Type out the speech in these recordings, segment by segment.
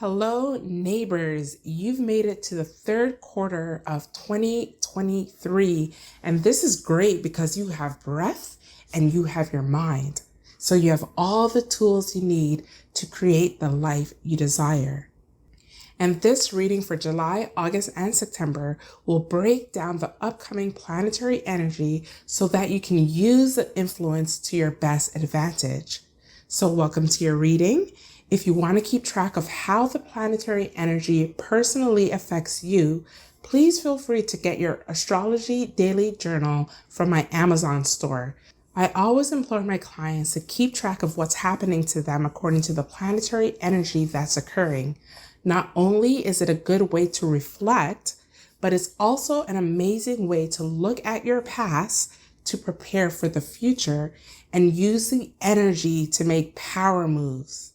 Hello, neighbors. You've made it to the third quarter of 2023, and this is great because you have breath and you have your mind. So you have all the tools you need to create the life you desire. And this reading for July, August, and September will break down the upcoming planetary energy so that you can use the influence to your best advantage. So welcome to your reading. If you want to keep track of how the planetary energy personally affects you, please feel free to get your Astrology Daily Journal from my Amazon store. I always implore my clients to keep track of what's happening to them according to the planetary energy that's occurring. Not only is it a good way to reflect, but it's also an amazing way to look at your past to prepare for the future and use the energy to make power moves.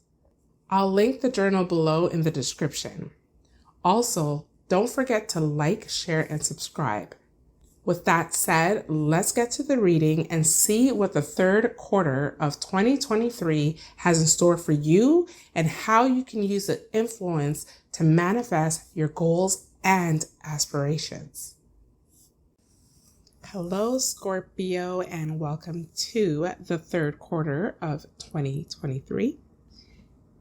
I'll link the journal below in the description. Also, don't forget to like, share, and subscribe. With that said, let's get to the reading and see what the third quarter of 2023 has in store for you and how you can use the influence to manifest your goals and aspirations. Hello, Scorpio, and welcome to the third quarter of 2023.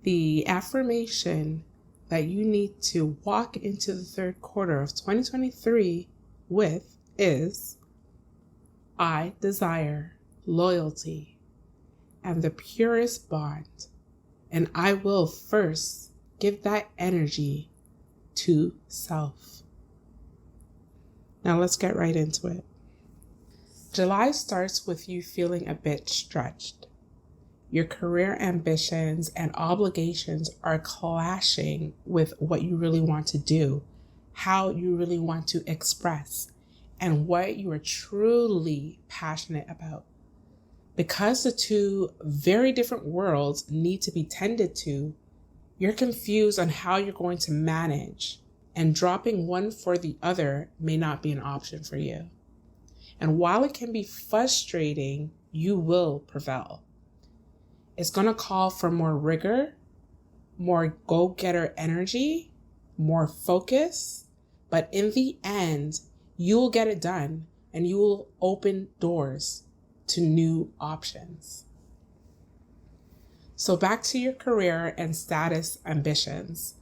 The affirmation that you need to walk into the third quarter of 2023 with is, I desire loyalty and the purest bond, and I will first give that energy to self. Now let's get right into it. July starts with you feeling a bit stretched. Your career ambitions and obligations are clashing with what you really want to do, how you really want to express, and what you are truly passionate about. Because the two very different worlds need to be tended to, you're confused on how you're going to manage, and dropping one for the other may not be an option for you. And while it can be frustrating, you will prevail. It's going to call for more rigor, more go-getter energy, more focus, but in the end, you will get it done and you will open doors to new options. So back to your career and status ambitions.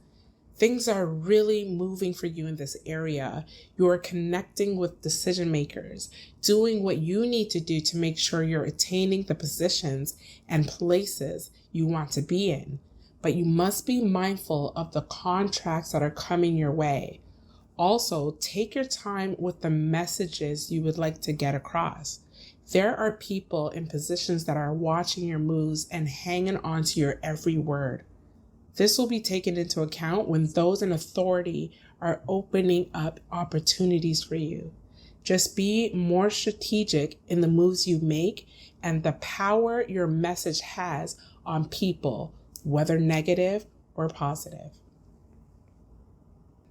Things are really moving for you in this area. You are connecting with decision makers, doing what you need to do to make sure you're attaining the positions and places you want to be in. But you must be mindful of the contracts that are coming your way. Also, take your time with the messages you would like to get across. There are people in positions that are watching your moves and hanging on to your every word. This will be taken into account when those in authority are opening up opportunities for you. Just be more strategic in the moves you make and the power your message has on people, whether negative or positive.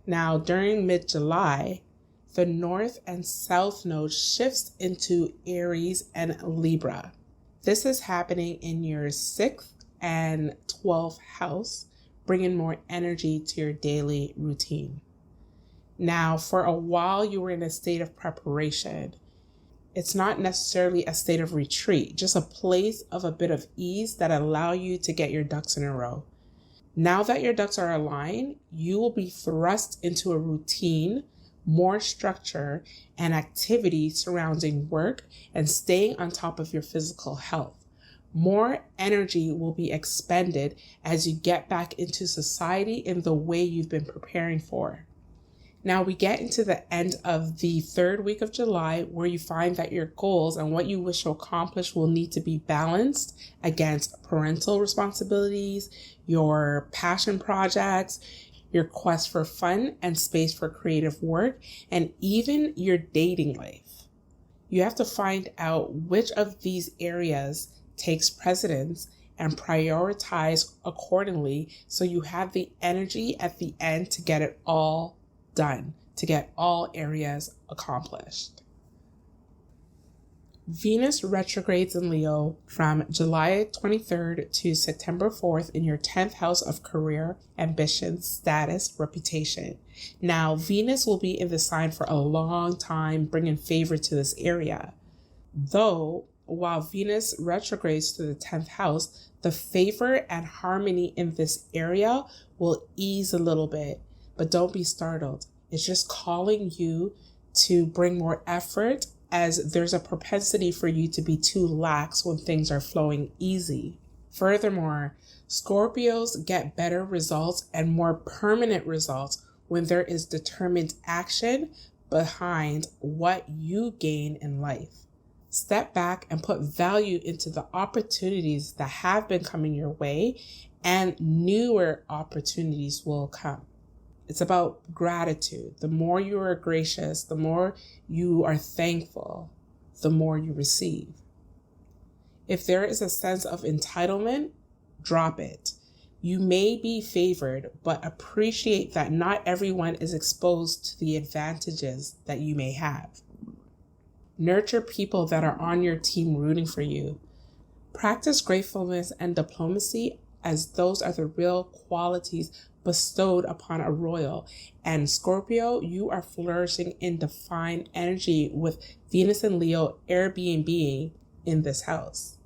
Now, during mid-July, the North and South node shifts into Aries and Libra. This is happening in your 6th and 12th house, bringing more energy to your daily routine. Now, for a while, you were in a state of preparation. It's not necessarily a state of retreat, just a place of a bit of ease that allow you to get your ducks in a row. Now that your ducks are aligned, you will be thrust into a routine, more structure, and activity surrounding work and staying on top of your physical health. More energy will be expended as you get back into society in the way you've been preparing for. Now we get into the end of the third week of July, where you find that your goals and what you wish to accomplish will need to be balanced against parental responsibilities, your passion projects, your quest for fun and space for creative work, and even your dating life. You have to find out which of these areas takes precedence and prioritize accordingly so you have the energy at the end to get it all done, to get all areas accomplished. Venus retrogrades in Leo from July 23rd to September 4th in your 10th house of career, ambition, status, reputation. Now, Venus will be in the sign for a long time, bringing favor to this area. Though, while Venus retrogrades to the 10th house, the favor and harmony in this area will ease a little bit, but don't be startled. It's just calling you to bring more effort, as there's a propensity for you to be too lax when things are flowing easy. Furthermore, Scorpios get better results and more permanent results when there is determined action behind what you gain in life. Step back and put value into the opportunities that have been coming your way, and newer opportunities will come. It's about gratitude. The more you are gracious, the more you are thankful, the more you receive. If there is a sense of entitlement, drop it. You may be favored, but appreciate that not everyone is exposed to the advantages that you may have. Nurture people that are on your team rooting for you. Practice gratefulness and diplomacy, as those are the real qualities bestowed upon a royal. And Scorpio, you are flourishing in divine energy with Venus and Leo Airbnb in this house.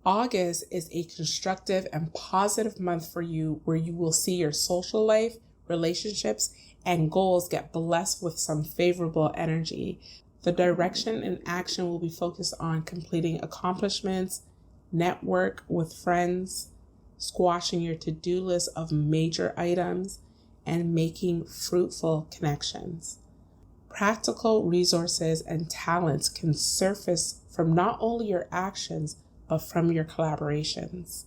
August is a constructive and positive month for you, where you will see your social life, relationships, and goals get blessed with some favorable energy. The direction and action will be focused on completing accomplishments, network with friends, squashing your to-do list of major items, and making fruitful connections. Practical resources and talents can surface from not only your actions, but from your collaborations.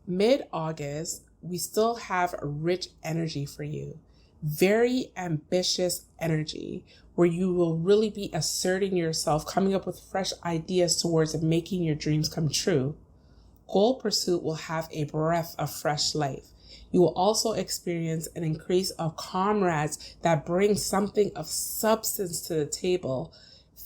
Mid-August, we still have a rich energy for you. Very ambitious energy, where you will really be asserting yourself, coming up with fresh ideas towards making your dreams come true. Goal pursuit will have a breath of fresh life. You will also experience an increase of comrades that bring something of substance to the table.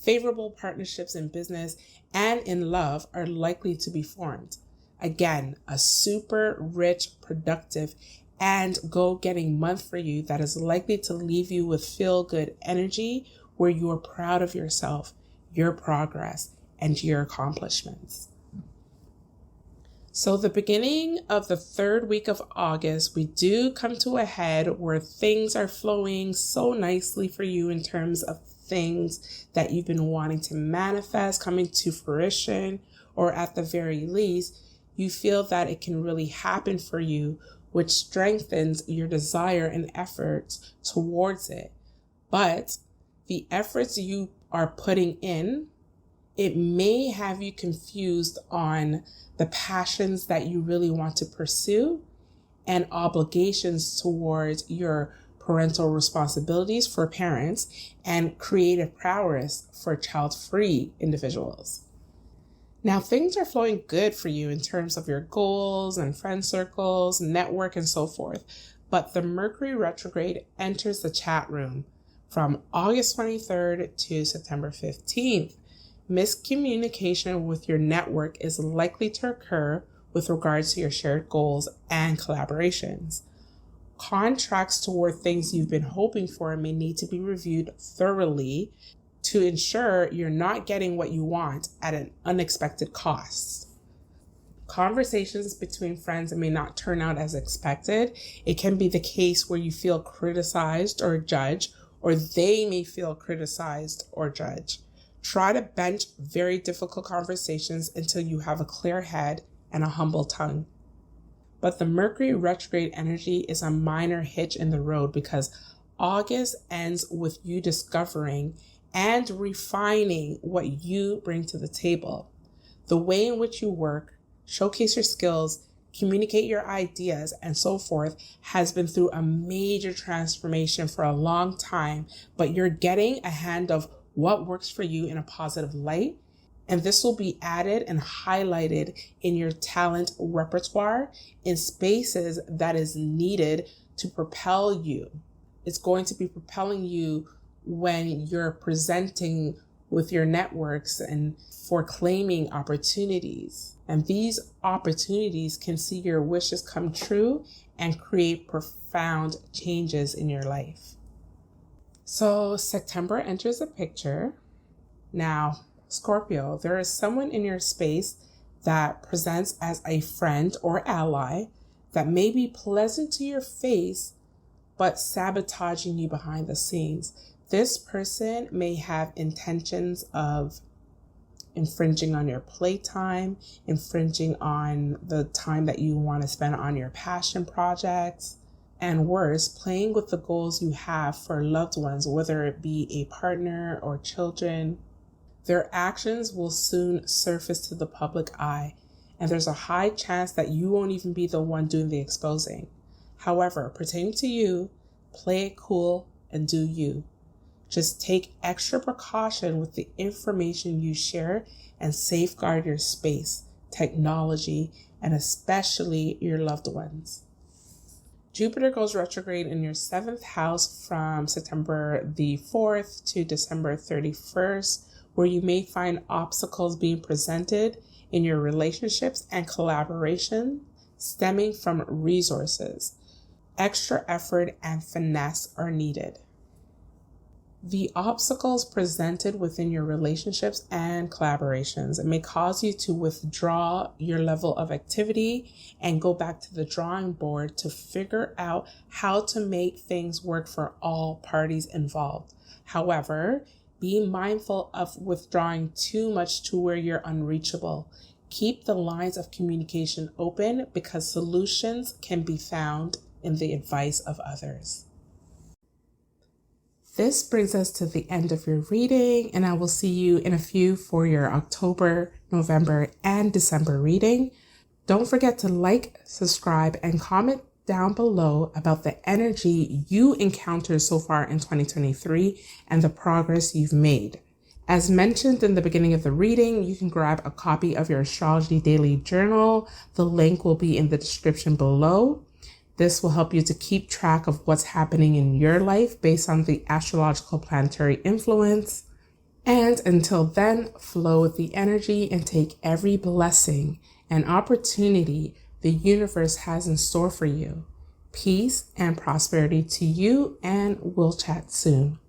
Favorable partnerships in business and in love are likely to be formed. Again, a super rich, productive, and go-getting month for you that is likely to leave you with feel-good energy, where you are proud of yourself, your progress, and your accomplishments. So the beginning of the third week of August, we do come to a head where things are flowing so nicely for you in terms of things that you've been wanting to manifest, coming to fruition, or at the very least, you feel that it can really happen for you, which strengthens your desire and efforts towards it. But the efforts you are putting in, it may have you confused on the passions that you really want to pursue and obligations towards your parental responsibilities for parents and creative prowess for child-free individuals. Now, things are flowing good for you in terms of your goals and friend circles, network, and so forth. But the Mercury retrograde enters the chat room from August 23rd to September 15th. Miscommunication with your network is likely to occur with regards to your shared goals and collaborations. Contracts toward things you've been hoping for may need to be reviewed thoroughly to ensure you're not getting what you want at an unexpected cost. Conversations between friends may not turn out as expected. It can be the case where you feel criticized or judged, or they may feel criticized or judged. Try to bench very difficult conversations until you have a clear head and a humble tongue. But the Mercury retrograde energy is a minor hitch in the road, because August ends with you discovering and refining what you bring to the table. The way in which you work, showcase your skills, communicate your ideas, and so forth has been through a major transformation for a long time, but you're getting a hand of what works for you in a positive light. And this will be added and highlighted in your talent repertoire in spaces that is needed to propel you. It's going to be propelling you when you're presenting with your networks and for claiming opportunities. And these opportunities can see your wishes come true and create profound changes in your life. So September enters the picture. Now, Scorpio, there is someone in your space that presents as a friend or ally that may be pleasant to your face, but sabotaging you behind the scenes. This person may have intentions of infringing on your playtime, infringing on the time that you want to spend on your passion projects, and worse, playing with the goals you have for loved ones, whether it be a partner or children. Their actions will soon surface to the public eye, and there's a high chance that you won't even be the one doing the exposing. However, pertaining to you, play it cool and do you. Just take extra precaution with the information you share and safeguard your space, technology, and especially your loved ones. Jupiter goes retrograde in your 7th house from September the 4th to December 31st, where you may find obstacles being presented in your relationships and collaboration stemming from resources. Extra effort and finesse are needed. The obstacles presented within your relationships and collaborations, it may cause you to withdraw your level of activity and go back to the drawing board to figure out how to make things work for all parties involved. However, be mindful of withdrawing too much to where you're unreachable. Keep the lines of communication open because solutions can be found in the advice of others. This brings us to the end of your reading, and I will see you in a few for your October, November, and December reading. Don't forget to like, subscribe, and comment down below about the energy you encountered so far in 2023 and the progress you've made. As mentioned in the beginning of the reading, you can grab a copy of your Astrology Daily Journal. The link will be in the description below. This will help you to keep track of what's happening in your life based on the astrological planetary influence. And until then, flow with the energy and take every blessing and opportunity the universe has in store for you. Peace and prosperity to you, and we'll chat soon.